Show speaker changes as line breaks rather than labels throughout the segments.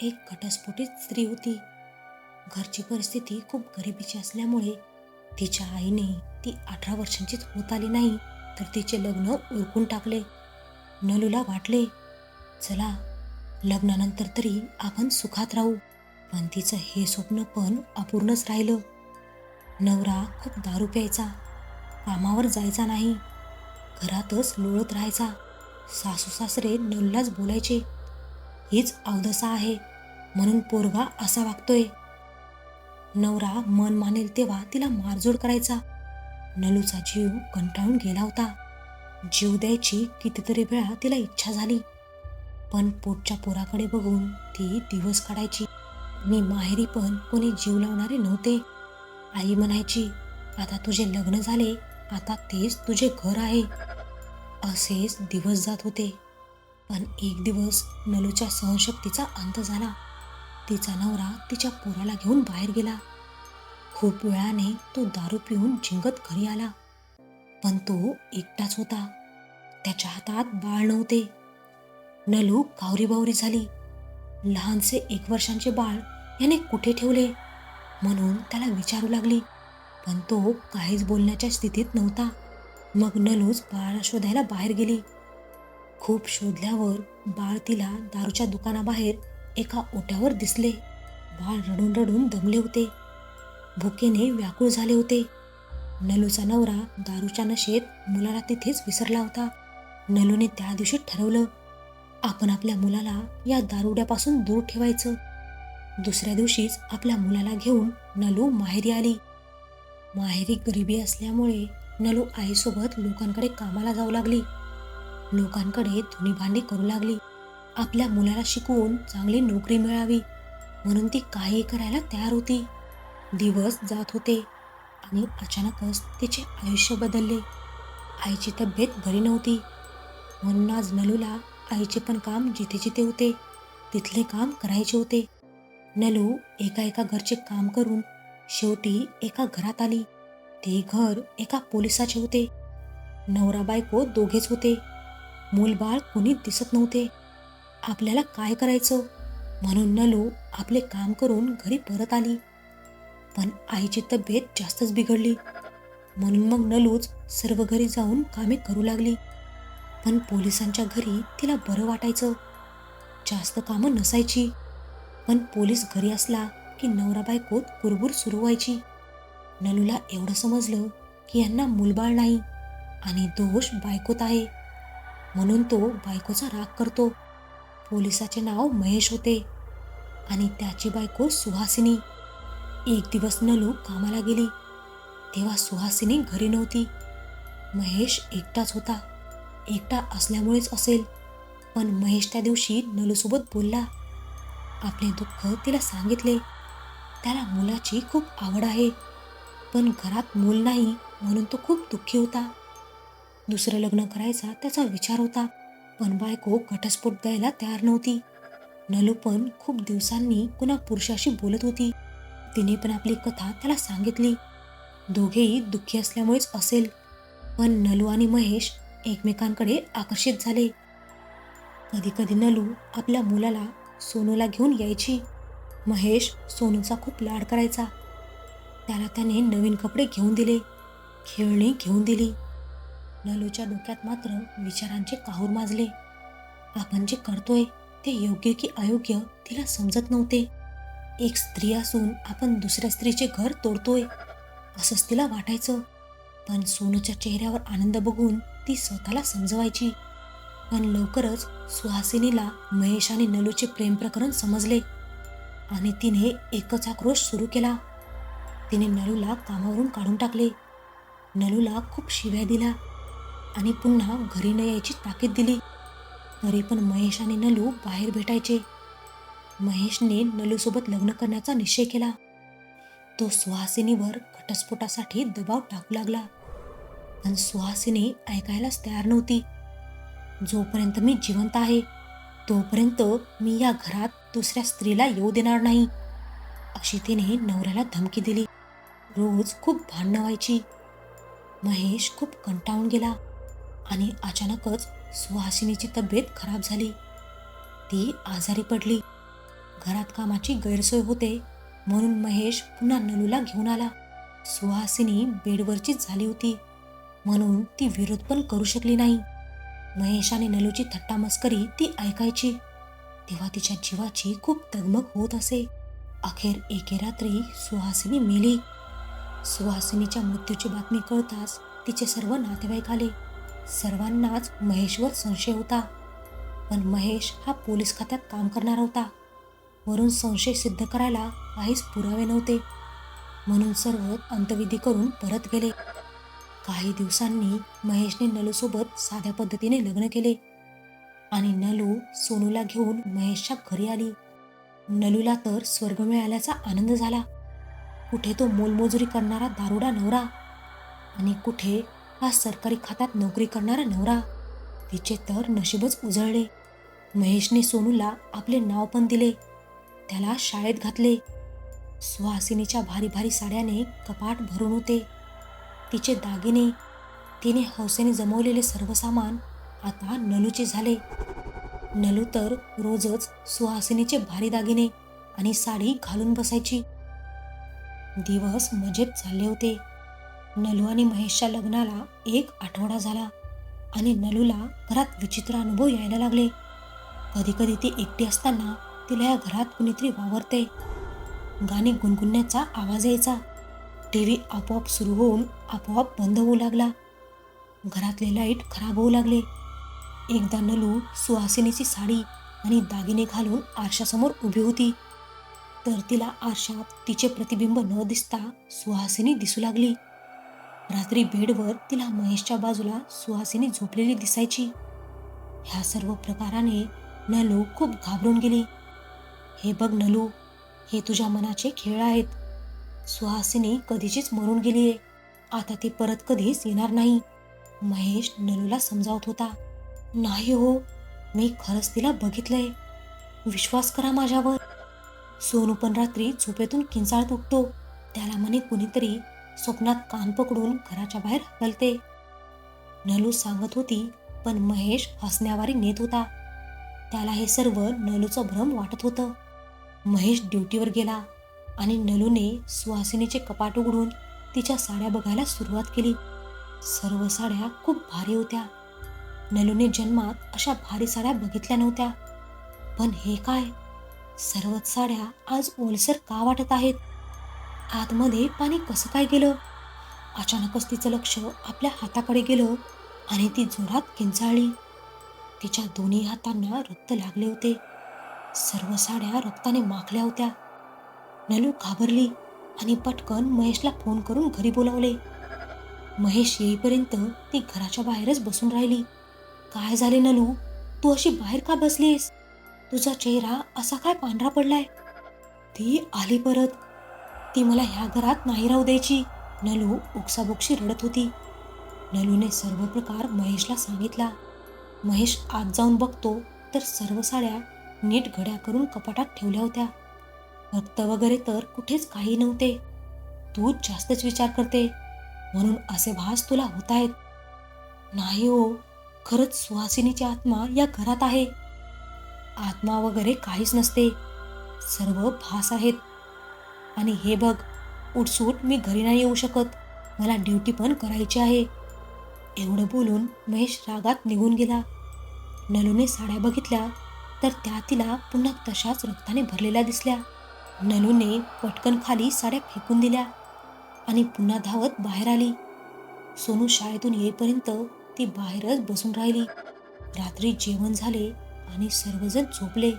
एक घटस्फोटित स्त्री होती. घरची परिस्थिती खूप गरिबीची असल्यामुळे तिच्या आईने ती 18 वर्षांचीच होत आली नाही तर तिचे लग्न उरकून टाकले. नलूला वाटले, चला लग्नानंतर तरी आपण सुखात राहू. पण तिचं हे स्वप्न पण अपूर्णच राहिलं. नवरा खूप दारू प्यायचा, कामावर जायचा नाही, घरातच लोळत राहायचा. सासू सासरे नलूलाच बोलायचे, हीच अवदसा आहे म्हणून पोरगा असा वागतोय. नवरा मन मानेल तेव्हा तिला मारझोड करायचा. नलूचा जीव कंटाळून गेला होता. जीव द्यायची कितीतरी वेळा तिला इच्छा झाली, पण पोटच्या पोराकडे बघून ती दिवस काढायची. मी माहेरी पण कोणी जीव लावणारे नव्हते. आई म्हणायची, आता तुझे लग्न झाले, आता तेच तुझे घर आहे. असेच दिवस जात होते. पण एक दिवस नलूच्या सहनशक्तीचा अंत झाला. तिचा नवरा तिच्या पोराला घेऊन बाहेर गेला. खूप वेळाने तो दारू पिऊन झिंगत घरी आला, पण तो एकटाच होता. त्याच्या हातात बाळ नव्हते. नलू कावरीबावरी झाली. लहानसे 1 वर्षांचे बाळ याने कुठे ठेवले म्हणून त्याला विचारू लागली, पण तो काहीच बोलण्याच्या स्थितीत नव्हता. मग नलूच बाळाला शोधायला बाहेर गेली. खूप शोधल्यावर बाळ तिला दारूच्या दुकानाबाहेर एका ओट्यावर दिसले. बाळ रडून रडून दमले होते, भुकेने व्याकुळ झाले होते. नलूचा नवरा दारूच्या नशेत मुलाला तिथेच विसरला होता. नलूने त्या दिवशी ठरवलं, आपण आपल्या मुलाला या दारुड्यापासून दूर ठेवायचं. दुसऱ्या दिवशीच आपल्या मुलाला घेऊन नलू माहेरी आली. माहेरी गरिबी असल्यामुळे नलू आईसोबत लोकांकडे कामाला जाऊ लागली. लोकांकडे धुणी भांडी करू लागली. आपल्या मुलाला शिकवून चांगली नोकरी मिळावी म्हणून ती काही करायला तयार होती. दिवस जात होते आणि अचानकच तिचे आयुष्य बदलले. आईची तब्येत बरी नव्हती म्हणून आज नलूला आईचे पण काम जिथे जिथे होते तिथले काम करायचे होते. नलू एका एका घरचे काम करून शेवटी एका घरात आली. ते घर एका पोलिसाचे होते. नवरा बायको दोघेच होते. मूलबाळ कुणी दिसत नव्हते. आपल्याला काय करायचं म्हणून नलू आपले काम करून घरी परत आली. पण आईची तब्येत जास्तच बिघडली म्हणून मग नलूच सर्व घरी जाऊन कामे करू लागली. पण पोलिसांच्या घरी तिला बरं वाटायचं, जास्त कामं नसायची. पण पोलीस घरी असला की नवरा बायकोत कुरबुर सुरू व्हायची. नलूला एवढं समजलं की यांना मूलबाळ नाही आणि दोष बायकोत आहे म्हणून तो बायकोचा राग करतो. पोलिसाचे नाव महेश होते आणि त्याची बायको सुहासिनी. एक दिवस नलू कामाला गेली तेव्हा सुहासिनी घरी नव्हती. महेश एकटाच होता. एकटा असल्यामुळेच असेल, पण महेश त्या दिवशी नलूसोबत बोलला. आपले दुःख तिला सांगितले. त्याला मुलाची खूप आवड आहे, पण घरात मूल नाही म्हणून तो खूप दुःखी होता. दुसरं लग्न करायचा त्याचा विचार होता, पण बायको घटस्फोट द्यायला तयार नव्हती. नलू पण खूप दिवसांनी कुणा पुरुषाशी बोलत होती. तिने पण आपली कथा त्याला सांगितली. दोघेही दुःखी असल्यामुळेच असेल, पण नलू आणि महेश एकमेकांकडे आकर्षित झाले. कधी कधी नलू आपल्या मुलाला सोनूला घेऊन यायची. महेश सोनूचा खूप लाड करायचा. त्याला त्याने नवीन कपडे घेऊन दिले, खेळणी घेऊन दिली. नलूच्या डोक्यात मात्र विचारांचे काहूर माजले. आपण जे करतोय ते योग्य की अयोग्य तिला समजत नव्हते. एक स्त्री असून आपण दुसऱ्या स्त्रीचे घर तोडतोय असंच तिला वाटायचं. पण सोनूच्या चेहऱ्यावर आनंद बघून ती स्वतःला समजवायची. पण लवकरच सुहासिनीला महेश आणि नलूचे प्रेम प्रकरण समजले आणि तिने एकच आक्रोश सुरू केला. तिने नलूला कामावरून काढून टाकले. नलूला खूप शिव्या दिल्या आणि पुन्हा घरी न यायची ताकीद दिली. तरी पण महेश आणि नलू बाहेर भेटायचे. महेशने नलूसोबत लग्न करण्याचा निश्चय केला. तो सुहासिनीवर घटस्फोटासाठी दबाव टाकू लागला, पण सुहासिनी ऐकायलाच तयार नव्हती. जोपर्यंत मी जिवंत आहे तोपर्यंत मी या घरात दुसऱ्या स्त्रीला येऊ देणार नाही, अशी तिने नवऱ्याला धमकी दिली. रोज खूप भांडणं व्हायची. महेश खूप कंटाळून गेला आणि अचानकच सुहासिनीची तब्येत खराब झाली. ती आजारी पडली. घरात कामाची गैरसोय होते म्हणून महेश पुन्हा नलूला घेऊन आला. सुहासिनी बेडवरचीच झाली होती म्हणून ती विरोध पण करू शकली नाही. महेश आणि नलूची थट्टा मस्करी ती ऐकायची तेव्हा तिच्या जीवाची खूप तगमग होत असे. अखेर एके रात्री सुहासिनी मेली. सुहासिनीच्या मृत्यूची बातमी कळताच तिचे सर्व नातेवाईक आले. सर्वांनाच महेशवर संशय होता, पण महेश हा पोलीस खात्यात काम करणार होता. वरून संशय सिद्ध करायला काहीच पुरावे नव्हते म्हणून सर्व अंत्यविधी करून परत गेले. काही दिवसांनी महेशने नलूसोबत साध्या पद्धतीने लग्न केले आणि नलू सोनूला घेऊन महेशच्या घरी आली. नलूला तर स्वर्ग मिळाल्याचा आनंद झाला. कुठे तो मोलमजुरी करणारा दारुडा नवरा आणि कुठे हा सरकारी खात्यात नोकरी करणारा नवरा. तिचे तर नशीबच उजळले. महेशने सोनूला आपले नाव पण दिले, त्याला शाळेत घातले. सुहासिनीच्या भारी भारी साड्याने कपाट भरून होते. तिचे दागिने, तिने हौसेने जमवलेले सर्व सामान आता नलूचे झाले. नलू तर रोजच सुहासिनीचे भारी दागिने आणि साडी घालून बसायची. दिवस मजेत चालले होते. नलू आणि महेशच्या लग्नाला 1 आठवडा झाला आणि नलूला घरात विचित्र अनुभव यायला लागले. कधी कधी ती एकटी असताना तिला या घरात कुणीतरी वावरते. गाणी गुणगुणण्याचा आवाज यायचा. टीव्ही आपोआप सुरू होऊन आपोआप बंद होऊ लागला. घरातले लाईट खराब होऊ लागले. एकदा नलू सुहासिनीची साडी आणि दागिने घालून आरशासमोर उभी होती तर तिला आरशात तिचे प्रतिबिंब न दिसता सुहासिनी दिसू लागली. रात्री बेडवर तिला महेशच्या बाजूला सुहासिनी झोपलेली दिसायची. ह्या सर्व प्रकाराने नलू खूप घाबरून गेली. हे बघ नलू, हे तुझ्या मनाचे खेळ आहेत. सुहासिनी कधीचीच मरून गेलीये, आता ती परत कधीच येणार नाही. महेश नलूला समजावत होता. नाही हो, मी खरंच तिला बघितलंय, विश्वास करा माझ्यावर. सोनू पण रात्री झोपेतून किंचाळत उठतो. त्याला म्हणे कुणीतरी स्वप्नात कान पकडून घराच्या बाहेर हकलते. नलू सांगत होती पण महेश हसण्यावारी नेत होता. त्याला हे सर्व नलूचं भ्रम वाटत होतं. महेश ड्युटीवर गेला आणि नलूने सुहासिनीचे कपाट उघडून तिच्या साड्या बघायला सुरुवात केली. सर्व साड्या खूप भारी होत्या. नलूने जन्मात अशा भारी साड्या बघितल्या नव्हत्या. पण हे काय, सर्वच साड्या आज ओलसर का वाटत आहेत? आतमध्ये पाणी कसं काय गेलं? अचानकच तिचं लक्ष आपल्या हाताकडे गेलं आणि ती जोरात किंचाळली. तिच्या दोन्ही हातांना रक्त लागले होते. सर्व साड्या रक्ताने माखल्या होत्या. नलू घाबरली आणि पटकन महेशला फोन करून घरी बोलावले. महेश येईपर्यंत ती घराच्या बाहेरच बसून राहिली. काय झाले नलू, तू अशी बाहेर का बसलीस? तुझा चेहरा असा काय पांढरा पडलाय? ती आली परत. ती मला ह्या घरात नाही राहू द्यायची. नलू उकसाबुकशी रडत होती. नलूने सर्व प्रकार महेशला सांगितला. महेश आत जाऊन बघतो तर सर्व साड्या नीट घड्या करून कपाटात ठेवल्या होत्या. रक्त वगैरे तर कुठेच काही नव्हते. तू जास्तच विचार करते म्हणून असे भास तुला होत आहेत. नाही हो, खरंच सुहासिनीची आत्मा या घरात आहे. आत्मा वगैरे काहीच नसते, सर्व भास आहेत. आणि हे बघ, उठसूट मी घरी नाही येऊ शकत, मला ड्युटी पण करायची आहे. एवढं बोलून महेश रागात निघून गेला. नलूने साड्या बघितल्या तर त्या तिला पुन्हा तशाच रक्ताने भरलेल्या दिसल्या. नलूने पटकन खाली साड्या फेकून दिल्या आणि पुन्हा धावत बाहेर आली. सोनू शाळेतून येईपर्यंत ती बाहेरच बसून राहिली. रात्री जेवण झाले आणि सर्वजण झोपले.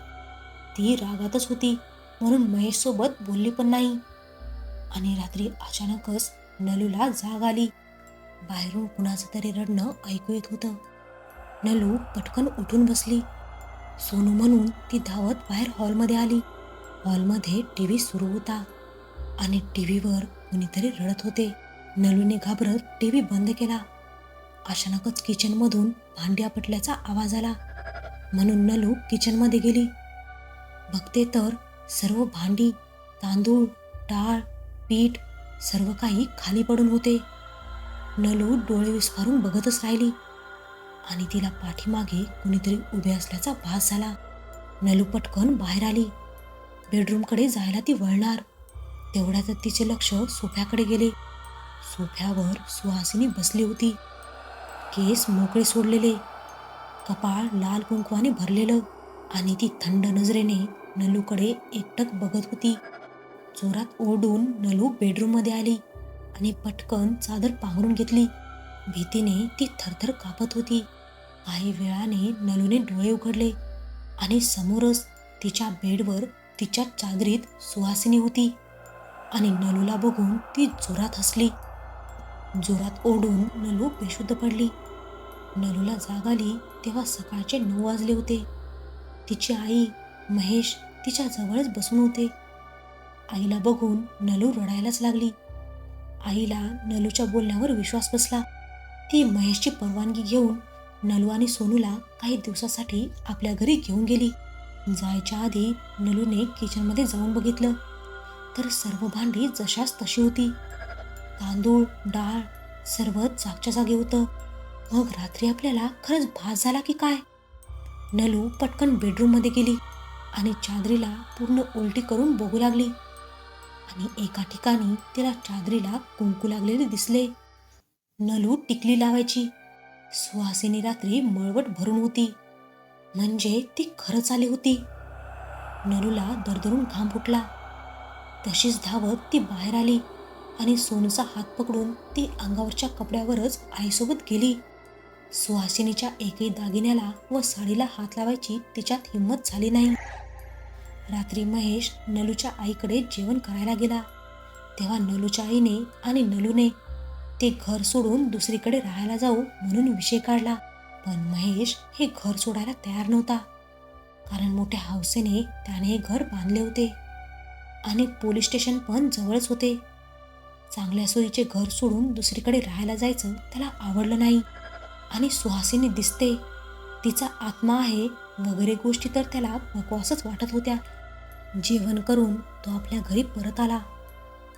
ती रागातच होती म्हणून महेशसोबत बोलली पण नाही. आणि रात्री अचानकच नलूला जाग आली. बाहेरून कुणाचं तरी रडणं ऐकू येत होतं. नलू पटकन उठून बसली. सोनू म्हणून ती धावत बाहेर हॉलमध्ये आली. हॉलमध्ये टीव्ही सुरू होता आणि टीव्हीवर कुणीतरी रडत होते. नलूने घाबरत टीव्ही बंद केला. अचानकच किचनमधून भांडी आपटल्याचा आवाज आला म्हणून नलू किचनमध्ये गेली. बघते तर सर्व भांडी, तांदूळ, डाळ, पीठ सर्व काही खाली पडून होते. नलू डोळे विस्फारून बघतच राहिली आणि तिला पाठीमागे कुणीतरी उभे असल्याचा भास झाला. नलू पटकन बाहेर आली. बेडरूमकडे जायला ती वळणार, तेवढ्यातच तिचे लक्ष सोफ्याकडे गेले. सोफ्यावर सुहासिनी बसली होती, केस मोकळे सोडलेले, कपाळ लाल कुंकवाने भरलेलं, आणि ती थंड नजरेने नलूकडे एकटक बघत होती. जोरात ओरडून नलू बेडरूममध्ये आली आणि पटकन चादर पांघरून घेतली. भीतीने ती थरथर कापत होती. काही वेळाने नलूने डोळे उघडले आणि समोरच तिच्या बेडवर तिच्या चादरीत सुहासिनी होती. आणि नलूला बघून ती जोरात हसली. जोरात ओरडून नलू बेशुद्ध पडली. नलूला जाग आली तेव्हा सकाळचे 9 वाजले होते. तिची आई महेश तिच्या जवळच बसून होते. आईला बघून नलू रडायलाच लागली. आईला नलूच्या बोलण्यावर विश्वास बसला. ती महेशची परवानगी घेऊन नलू आणि सोनूला काही दिवसासाठी आपल्या घरी घेऊन गेली. जायच्या आधी नलूने किचनमध्ये जाऊन बघितलं तर सर्व भांडी जशाच तशी होती. तांदूळ, डाळ सर्वच जागच्या जागी होतं. मग रात्री आपल्याला खरंच भास झाला की काय? नलू पटकन बेडरूममध्ये गेली आणि चादरीला पूर्ण उलटी करून बघू लागली. आणि एका ठिकाणी तिला चादरीला कुंकू लागलेले दिसले. नलू टिकली लावायची. सुहासिनी रात्री मळवट भरून होती, म्हणजे ती खरंच आली होती. नलूला दरदरून घाम फुटला. तशीच धावत ती बाहेर आली आणि सोनूचा हात पकडून ती अंगावरच्या कपड्यावरच आईसोबत गेली. सुहासिनीच्या एकही दागिन्याला व साडीला हात लावायची तिच्यात हिंमत झाली नाही. रात्री महेश नलूच्या आईकडे जेवण करायला गेला तेव्हा नलूच्या आईने आणि नलूने ते घर सोडून दुसरीकडे राहायला जाऊ म्हणून विषय काढला. पण महेश हे घर सोडायला तयार नव्हता, कारण मोठ्या हौसेने त्याने हे घर बांधले होते आणि पोलीस स्टेशन पण जवळच होते. चांगल्या सोयीचे घर सोडून दुसरीकडे राहायला जायचं त्याला आवडलं नाही. आणि सुहासिनी दिसते, तिचा आत्मा आहे वगैरे गोष्टी तर त्याला बकवासच वाटत होत्या. जेवण करून तो आपल्या घरी परत आला.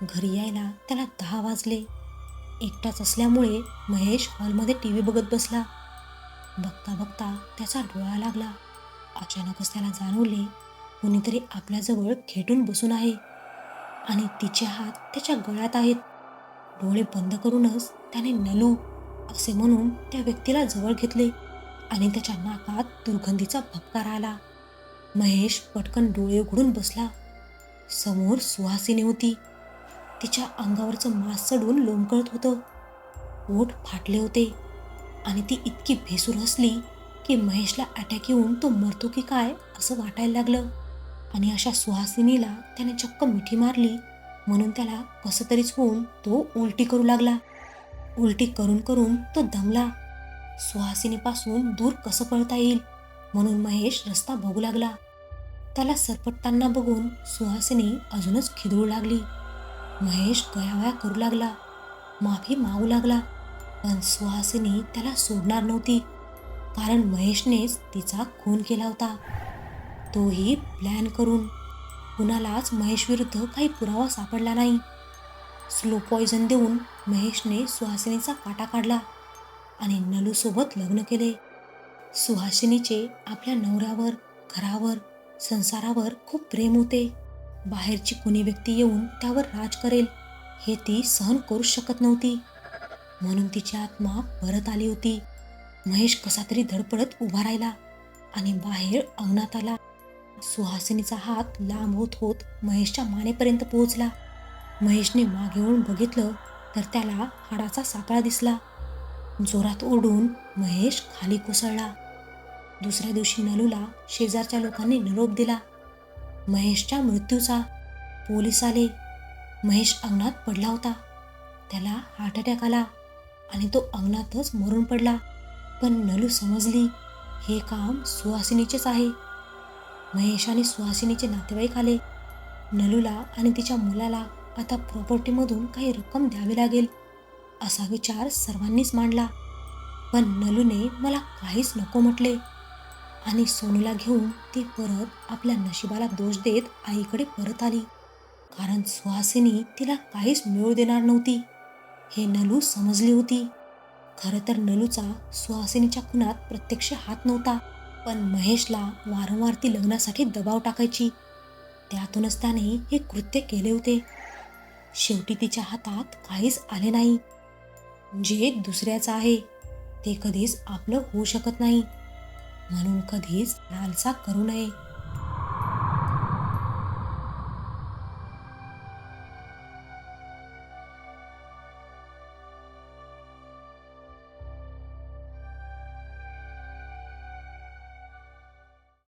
घरी यायला त्याला 10 वाजले. एकटाच असल्यामुळे महेश हॉलमध्ये टीव्ही बघत बसला. बघता बघता त्याचा डोळा लागला. अचानकच त्याला जाणवले कोणीतरी आपल्याजवळ खेटून बसून आहे आणि तिचे हात त्याच्या गळ्यात आहेत. डोळे बंद करूनच त्याने नलू असे म्हणून त्या व्यक्तीला जवळ घेतले आणि त्याच्या नाकात दुर्गंधीचा भपकार आला. महेश पटकन डोळे उघडून बसला. समोर सुहासिनी होती. तिच्या अंगावरचं मांस चढून लोंबकळत होतं. ओठ फाटले होते आणि ती इतकी भेसूर हसली की महेशला अटॅक येऊन तो मरतो की काय असं वाटायला लागलं. आणि अशा सुहासिनीला त्याने चक्क मिठी मारली म्हणून त्याला कसं तरीच होऊन तो उलटी करू लागला. उलटी करून करून तो दमला. सुहासिनीपासून दूर कसं पळता येईल म्हणून महेश रस्ता बघू लागला. त्याला सरपटताना बघून सुहासिनी अजूनच खिदळू लागली. महेश गयावया करू लागला, माफी मागू लागला, पण सुहासिनी त्याला सोडणार नव्हती, कारण महेशनेच तिचा खून केला होता, तोही प्लॅन करून. कुणालाच महेश विरुद्ध काही पुरावा सापडला नाही. स्लो पॉइझन देऊन महेशने सुहासिनीचा काटा काढला आणि नलूसोबत लग्न केले. सुहासिनीचे आपल्या नवऱ्यावर, घरावर, संसारावर खूप प्रेम होते. बाहेरची कुणी व्यक्ती येऊन त्यावर राज करेल हे ती सहन करू शकत नव्हती, म्हणून तिची आत्मा परत आली होती. महेश कसा तरी धडपडत उभा राहिला आणि बाहेर अंगणात आला. सुहासिनीचा हात लांब होत होत महेशच्या मानेपर्यंत पोहोचला. महेशने मागे वळून बघितलं तर त्याला हाडाचा सापळा दिसला. जोरात ओरडून महेश खाली कोसळला. दुसऱ्या दिवशी नलूला शेजारच्या लोकांनी निरोप दिला महेशच्या मृत्यूचा. पोलीस आले. महेश अंगणात पडला होता. त्याला हार्ट अटॅक आला आणि तो अंगणातच मरून पडला. पण नलू समजली हे काम सुहासिनीचेच आहे. महेश आणि सुहासिनीचे नातेवाईक आले. नलूला आणि तिच्या मुलाला आता प्रॉपर्टीमधून काही रक्कम द्यावी लागेल असा विचार सर्वांनीच मांडला. पण नलूने मला काहीच नको म्हटले आणि सोनूला घेऊन ती परत आपल्या नशिबाला दोष देत आईकडे परत आली, कारण सुहासिनी तिला काहीच मिळू देणार नव्हती हे नलू समजली होती. खरं तर नलूचा सुहासिनीच्या खुनात प्रत्यक्ष हात नव्हता, पण महेशला वारंवार ती लग्नासाठी दबाव टाकायची त्यातूनच त्याने हे कृत्य केले होते. शेवटी तिच्या हातात काहीच आले नाही. जे दुसऱ्याचं आहे ते कधीच आपलं होऊ शकत नाही. म्हणून कधीच लालसा करू नये.